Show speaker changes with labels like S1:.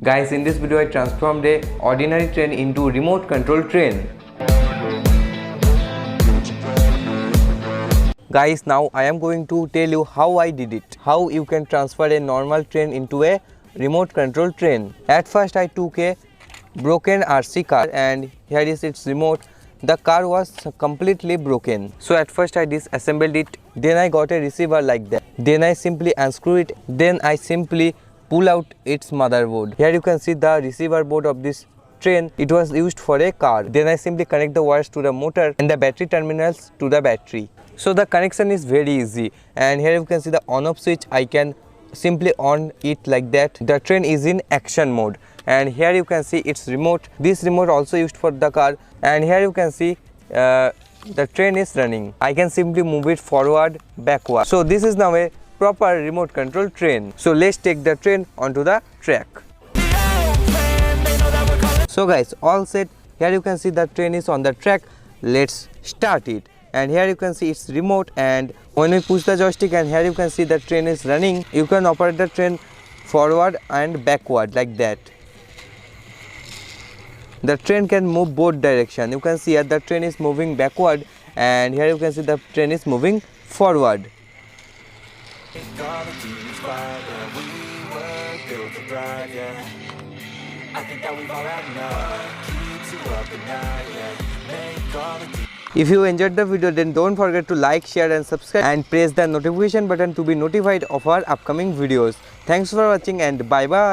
S1: Guys, in this video I transformed a ordinary train into remote control train. Guys, now I am going to tell you how I did it. How you can transfer a normal train into a remote control train. At first I took a broken RC car and here is its remote. The car was completely broken. So at first I disassembled it. Then I got a receiver like that. Then I simply unscrew it. Then I simply pull out its motherboard. Here you can see the receiver board of this train. It was used for a car. Then I simply connect the wires to the motor and the battery terminals to the battery. So the connection is very easy, and here you can see the on off switch. I can simply on it like that. The train is in action mode, and here you can see its remote. This remote also used for the car, and here you can see the train is running. I can simply move it forward, backward. So this is now a proper remote control train. So let's take the train onto the track. So guys, all set. Here you can see the train is on the track. Let's start it. And here you can see its remote, and when we push the joystick, and here you can see the train is running. You can operate the train forward and backward like that. The train can move both direction. You can see here the train is moving backward, and here you can see the train is moving forward. If you enjoyed the video, then don't forget to like, share and subscribe, and press the notification button to be notified of our upcoming videos. Thanks for watching, and bye bye.